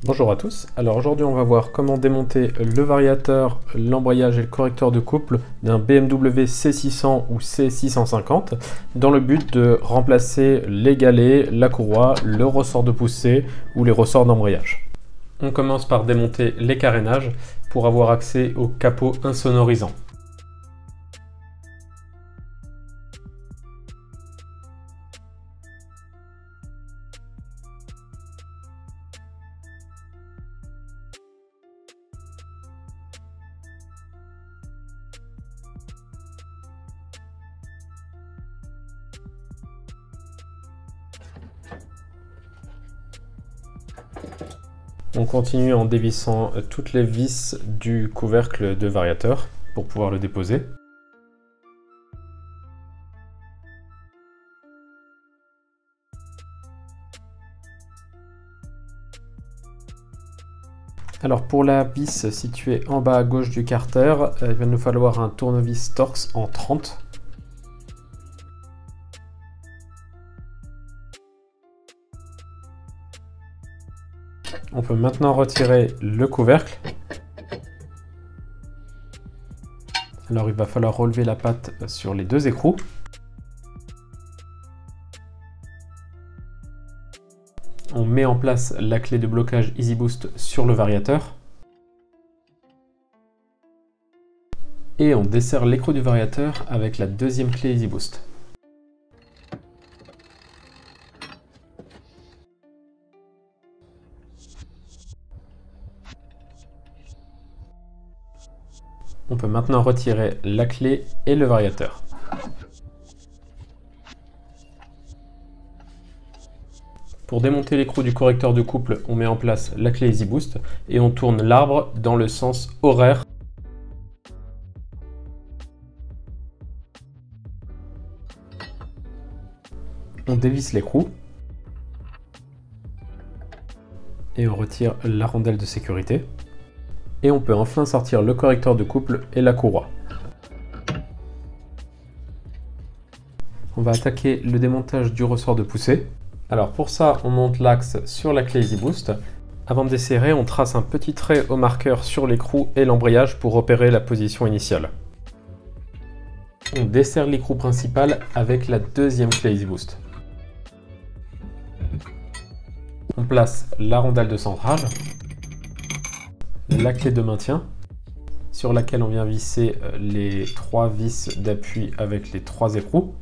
Bonjour à tous, alors aujourd'hui on va voir comment démonter le variateur, l'embrayage et le correcteur de couple d'un BMW C600 ou C650 dans le but de remplacer les galets, la courroie, le ressort de poussée ou les ressorts d'embrayage. On commence par démonter les carénages pour avoir accès au capot insonorisant. On continue en dévissant toutes les vis du couvercle de variateur pour pouvoir le déposer. Alors pour la vis située en bas à gauche du carter, il va nous falloir un tournevis Torx en 30. On peut maintenant retirer le couvercle. Alors il va falloir relever la patte sur les deux écrous. On met en place la clé de blocage Easy Boost sur le variateur. Et on desserre l'écrou du variateur avec la deuxième clé Easy Boost. On peut maintenant retirer la clé et le variateur. Pour démonter l'écrou du correcteur de couple, on met en place la clé Easy Boost et on tourne l'arbre dans le sens horaire. On dévisse l'écrou et on retire la rondelle de sécurité. Et on peut enfin sortir le correcteur de couple et la courroie. On va attaquer le démontage du ressort de poussée. Alors pour ça, on monte l'axe sur la clé Easy Boost. Avant de desserrer, on trace un petit trait au marqueur sur l'écrou et l'embrayage pour repérer la position initiale. On desserre l'écrou principal avec la deuxième clé Easy Boost. On place la rondelle de centrage, la clé de maintien, sur laquelle on vient visser les trois vis d'appui avec les trois écrous.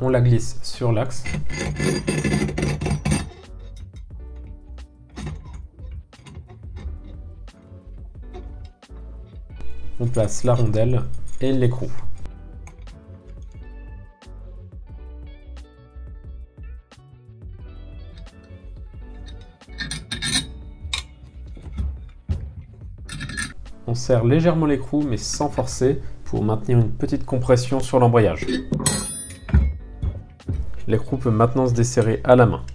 On la glisse sur l'axe. On place la rondelle et l'écrou. On serre légèrement l'écrou mais sans forcer pour maintenir une petite compression sur l'embrayage. L'écrou peut maintenant se desserrer à la main.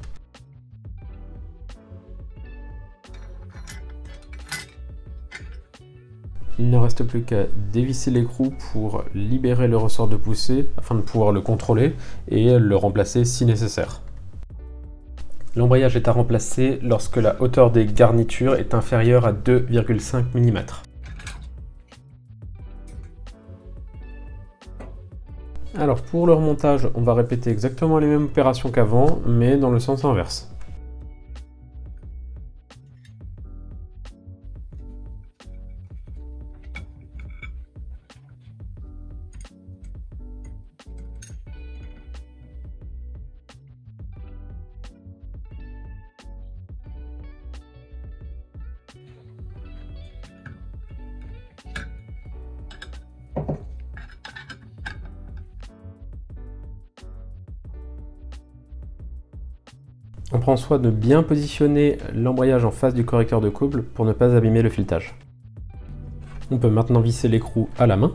Il ne reste plus qu'à dévisser l'écrou pour libérer le ressort de poussée afin de pouvoir le contrôler et le remplacer si nécessaire. L'embrayage est à remplacer lorsque la hauteur des garnitures est inférieure à 2,5 mm. Alors pour le remontage, on va répéter exactement les mêmes opérations qu'avant, mais dans le sens inverse. On prend soin de bien positionner l'embrayage en face du correcteur de couple pour ne pas abîmer le filetage. On peut maintenant visser l'écrou à la main.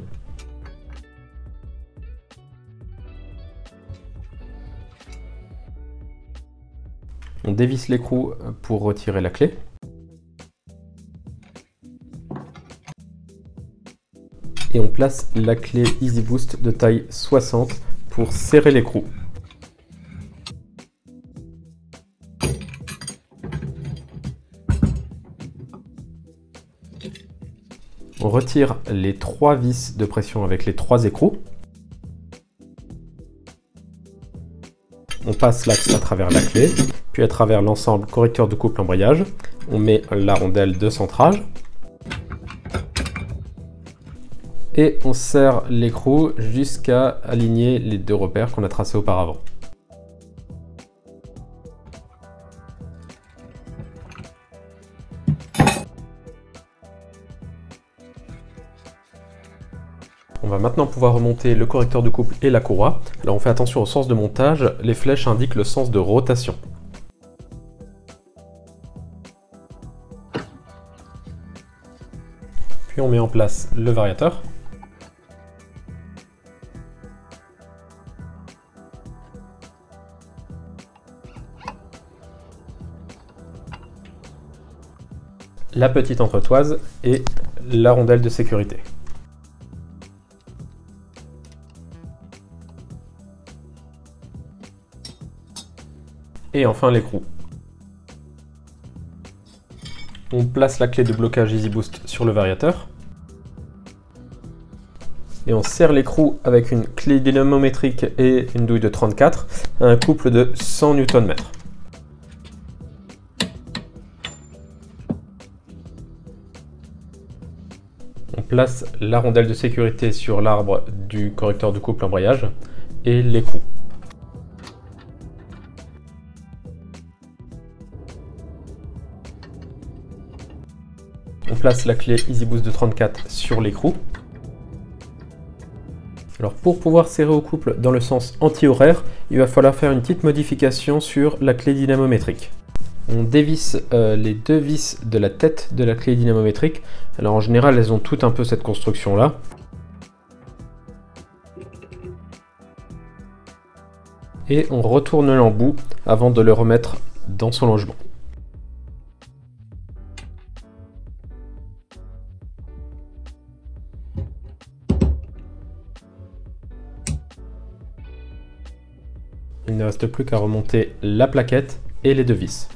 On dévisse l'écrou pour retirer la clé. et on place la clé Easy Boost de taille 60 pour serrer l'écrou. On retire les 3 vis de pression avec les 3 écrous. On passe l'axe à travers la clé, puis à travers l'ensemble correcteur de couple embrayage. On met la rondelle de centrage. Et on serre l'écrou jusqu'à aligner les 2 repères qu'on a tracés auparavant. On va maintenant pouvoir remonter le correcteur de couple et la courroie. Alors on fait attention au sens de montage, les flèches indiquent le sens de rotation. Puis on met en place le variateur. La petite entretoise et la rondelle de sécurité. Et enfin l'écrou. On place la clé de blocage Easy Boost sur le variateur. Et on serre l'écrou avec une clé dynamométrique et une douille de 34 à un couple de 100 Nm. On place la rondelle de sécurité sur l'arbre du correcteur de couple embrayage et l'écrou. On place la clé Easy Boost de 34 sur l'écrou. Alors pour pouvoir serrer au couple dans le sens anti-horaire, il va falloir faire une petite modification sur la clé dynamométrique. On dévisse les 2 vis de la tête de la clé dynamométrique. Alors en général, elles ont toutes un peu cette construction là. Et on retourne l'embout avant de le remettre dans son logement. Il ne reste plus qu'à remonter la plaquette et les 2 vis.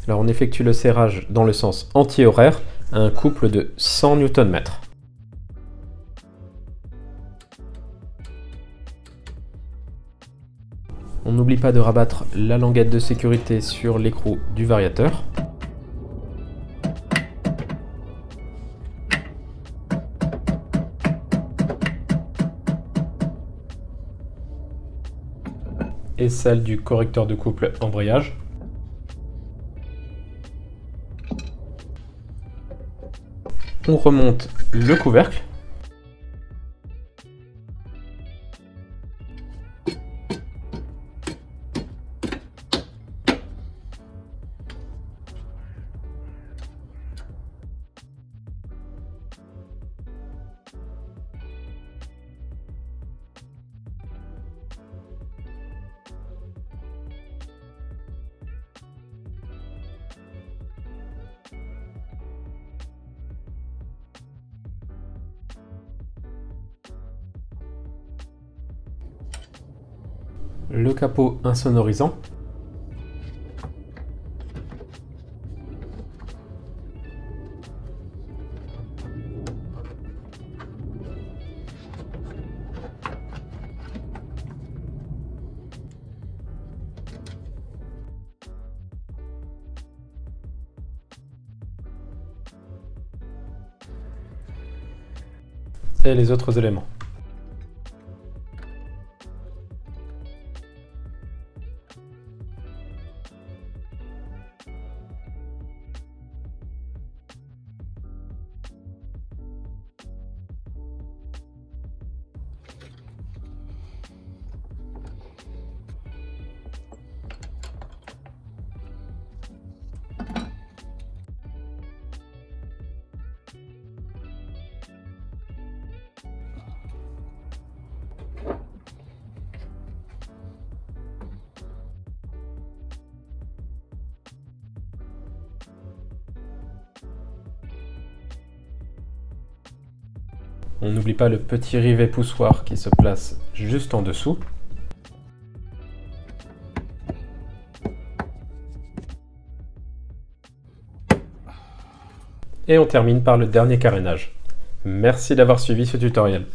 Alors on effectue le serrage dans le sens anti-horaire à un couple de 100 Nm. On n'oublie pas de rabattre la languette de sécurité sur l'écrou du variateur. Et celle du correcteur de couple embrayage. On remonte le couvercle. Le capot insonorisant. Et les autres éléments. On n'oublie pas le petit rivet poussoir qui se place juste en dessous. Et on termine par le dernier carénage. Merci d'avoir suivi ce tutoriel.